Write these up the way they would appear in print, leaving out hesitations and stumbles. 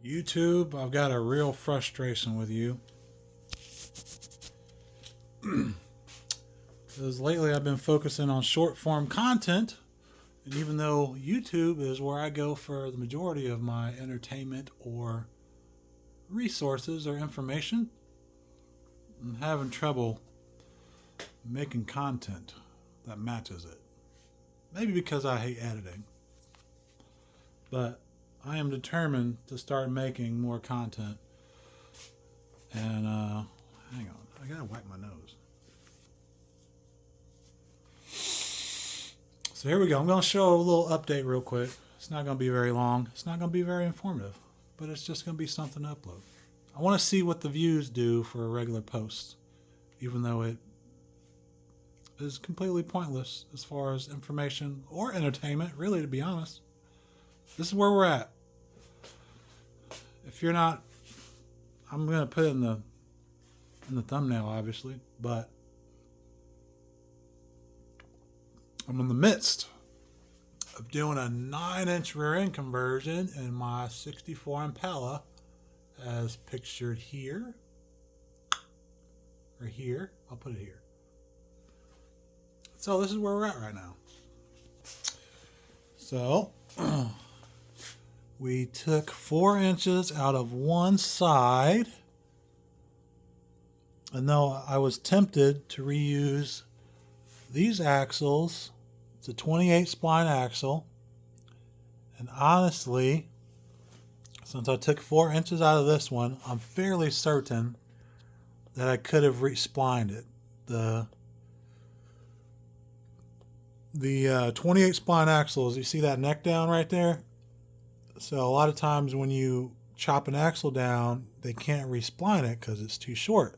YouTube, I've got a real frustration with you. Because lately I've been focusing on short form content. And even though YouTube is where I go for the majority of my entertainment or resources or information, I'm having trouble making content that matches it. Maybe because I hate editing. But I am determined to start making more content. And hang on, I gotta wipe my nose. So here we go. I'm gonna show a little update real quick. It's not gonna be very long. It's not gonna be very informative, but it's just gonna be something to upload. I want to see what the views do for a regular post, even though it is completely pointless as far as information or entertainment, really, to be honest. This is where we're at. If you're not, I'm gonna put it in the thumbnail, obviously, but I'm in the midst of doing a 9-inch rear end conversion in my 64 Impala, as pictured here, or here. I'll put it here. So this is where we're at right now. So we took 4 inches out of one side, and though I was tempted to reuse these axles, it's a 28 spline axle, and honestly, since I took 4 inches out of this one, I'm fairly certain that I could have re-splined it. The 28 spline axles, you see that neck down right there? So a lot of times when you chop an axle down, they can't re-spline it because it's too short.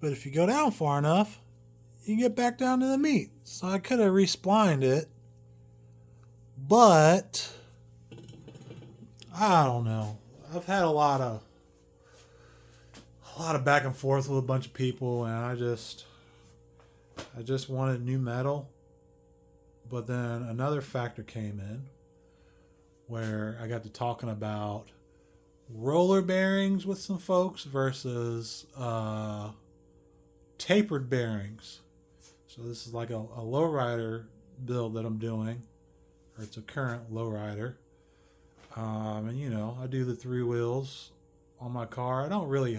But if you go down far enough, you get back down to the meat. So I could have re-splined it, but I don't know. I've had a lot of back and forth with a bunch of people, and I just wanted new metal. But then another factor came in where I got to talking about roller bearings with some folks versus tapered bearings. So this is like a lowrider build that I'm doing, or it's a current lowrider. And you know, I do the 3 wheels on my car. I don't really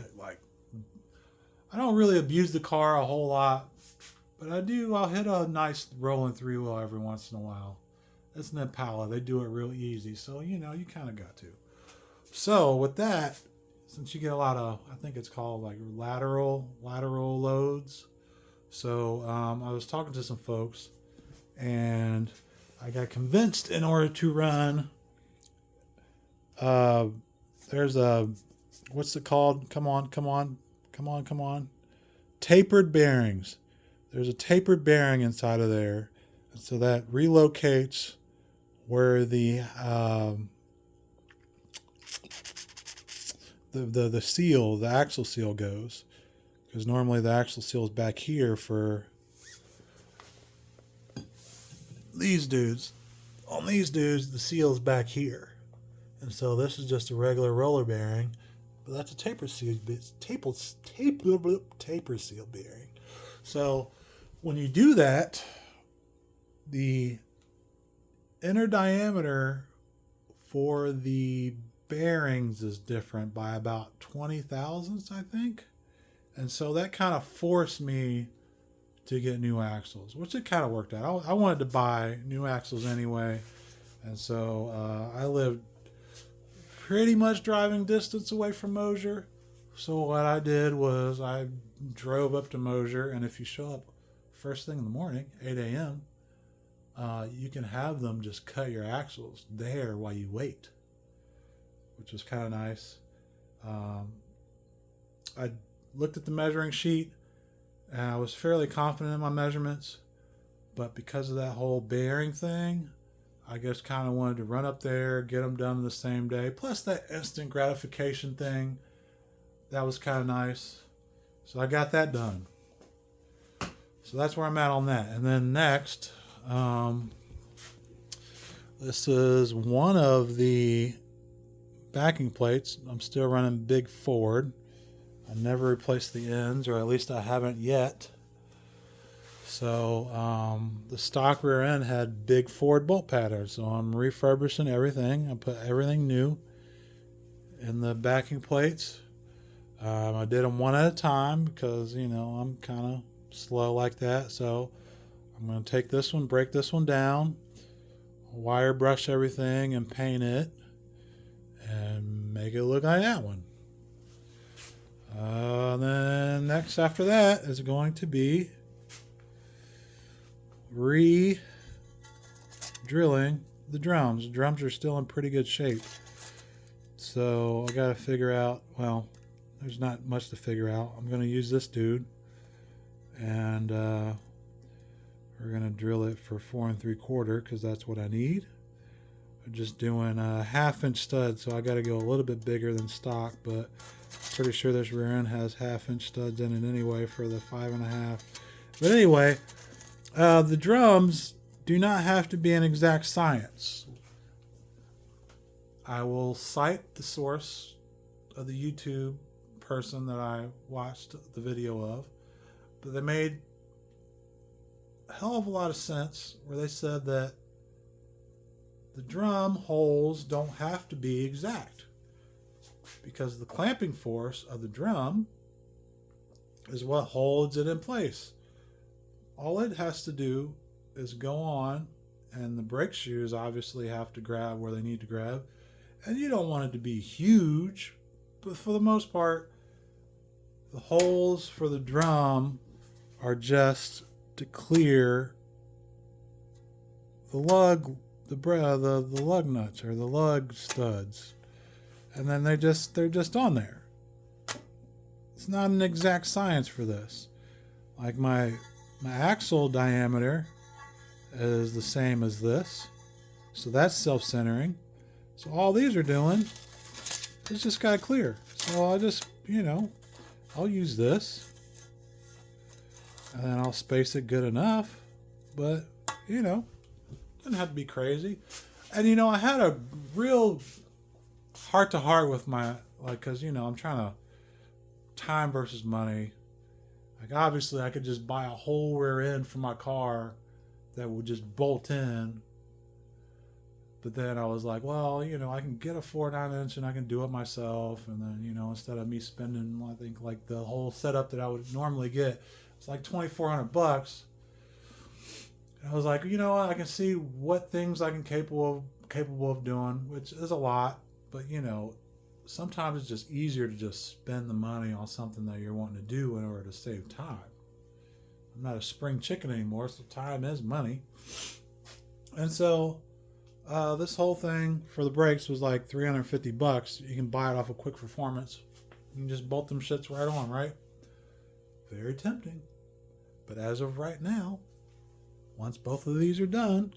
abuse the car a whole lot, but I'll hit a nice rolling 3 wheel every once in a while. It's an Impala. They do it real easy. So, you know, you kind of got to. So with that, since you get a lot of, I think it's called like lateral loads. So I was talking to some folks, and I got convinced in order to run, there's a, what's it called? Come on. Tapered bearings. There's a tapered bearing inside of there. And so that relocates where the seal, the axle seal goes. Because normally the axle seal is back here for these dudes. On these dudes, the seal is back here. And so this is just a regular roller bearing. But that's a taper seal bearing. So when you do that, the inner diameter for the bearings is different by about 20 thousandths, I think. And so that kind of forced me to get new axles, which it kind of worked out. I wanted to buy new axles anyway. And so I lived pretty much driving distance away from Mosier. So what I did was I drove up to Mosier, and if you show up first thing in the morning, 8 a.m., you can have them just cut your axles there while you wait, which was kind of nice. I looked at the measuring sheet, and I was fairly confident in my measurements, but because of that whole bearing thing, I just kind of wanted to run up there, get them done the same day. Plus that instant gratification thing, that was kind of nice. So I got that done. So that's where I'm at on that. And then next, this is one of the backing plates, I'm still running big Ford. I never replaced the ends, or at least I haven't yet. So the stock rear end had big Ford bolt patterns. So I'm refurbishing everything. I put everything new in the backing plates. I did them one at a time because, I'm kind of slow like that. So I'm going to take this one, break this one down, wire brush everything and paint it and make it look like that one. Then next after that is going to be re-drilling the drums. The drums are still in pretty good shape. So I got to figure out, well, there's not much to figure out. I'm going to use this dude and we're going to drill it for 4 3/4 because that's what I need. I'm just doing a 1/2 inch stud, so I got to go a little bit bigger than stock, but pretty sure this rear end has 1/2 inch studs in it anyway for the 5.5. But anyway, the drums do not have to be an exact science. I will cite the source of the YouTube person that I watched the video of, but they made a hell of a lot of sense where they said that the drum holes don't have to be exact because the clamping force of the drum is what holds it in place. All it has to do is go on, and the brake shoes obviously have to grab where they need to grab, and you don't want it to be huge, but for the most part the holes for the drum are just to clear the lug, the lug nuts or the lug studs, and then they're just on there. It's not an exact science for this. Like my axle diameter is the same as this, so that's self-centering. So all these are doing is just got to clear. So I'll just, I'll use this and then I'll space it good enough, but doesn't have to be crazy. And I had a real heart to heart with my, because I'm trying to time versus money. Like obviously I could just buy a whole rear end for my car that would just bolt in, but then I was like, well, I can get a 4.9 inch and I can do it myself, and then instead of me spending, I think, like the whole setup that I would normally get, it's like $2,400. I was like, I can see what things I can capable of doing, which is a lot, but sometimes it's just easier to just spend the money on something that you're wanting to do in order to save time. I'm not a spring chicken anymore, so time is money. And so this whole thing for the brakes was like $350. You can buy it off of Quick Performance. You can just bolt them shits right on, right? Very tempting. But as of right now, once both of these are done,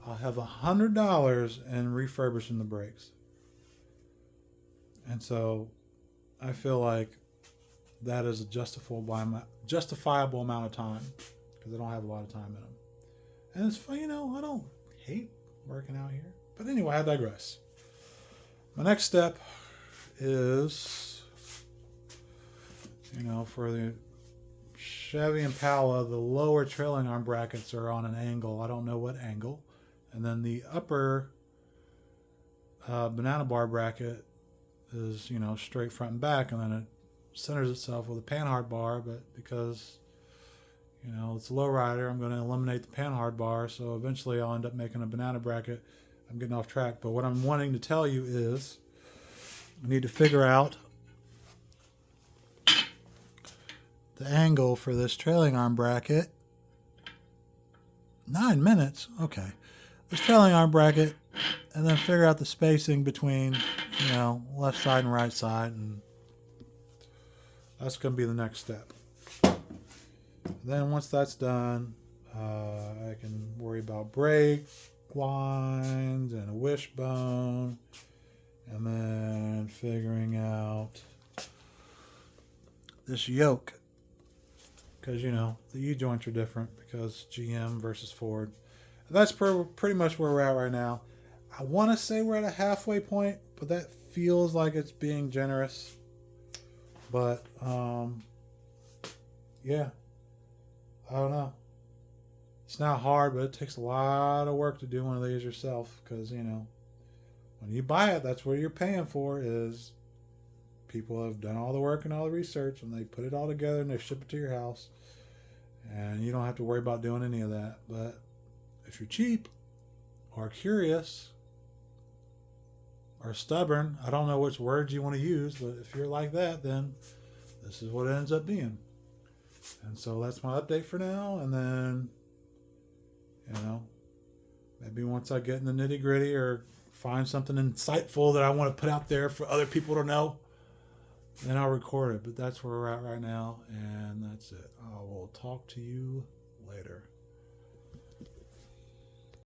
I'll have $100 in refurbishing the brakes. And so I feel like that is a justifiable amount of time because I don't have a lot of time in them. And it's fun, I don't hate working out here. But anyway, I digress. My next step is, for the Chevy Impala, the lower trailing arm brackets are on an angle. I don't know what angle. And then the upper banana bar bracket is, straight front and back, and then it centers itself with a panhard bar, but because, it's a low rider, I'm going to eliminate the panhard bar, so eventually I'll end up making a banana bracket. I'm getting off track, but what I'm wanting to tell you is I need to figure out the angle for this trailing arm bracket. 9 minutes? Okay. This trailing arm bracket, and then figure out the spacing between, left side and right side, and that's going to be the next step. Then once that's done, I can worry about brake lines and a wishbone, and then figuring out this yoke, because the U-joints are different because GM versus Ford. And that's pretty much where we're at right now. I want to say we're at a halfway point, but that feels like it's being generous. But yeah, I don't know. It's not hard, but it takes a lot of work to do one of these yourself, because when you buy it, that's what you're paying for. Is people have done all the work and all the research, and they put it all together and they ship it to your house, and you don't have to worry about doing any of that. But if you're cheap or curious or stubborn, I don't know which words you want to use, but if you're like that, then this is what it ends up being. And so that's my update for now. And then, maybe once I get in the nitty gritty or find something insightful that I want to put out there for other people to know, then I'll record it. But that's where we're at right now. And that's it. I will talk to you later.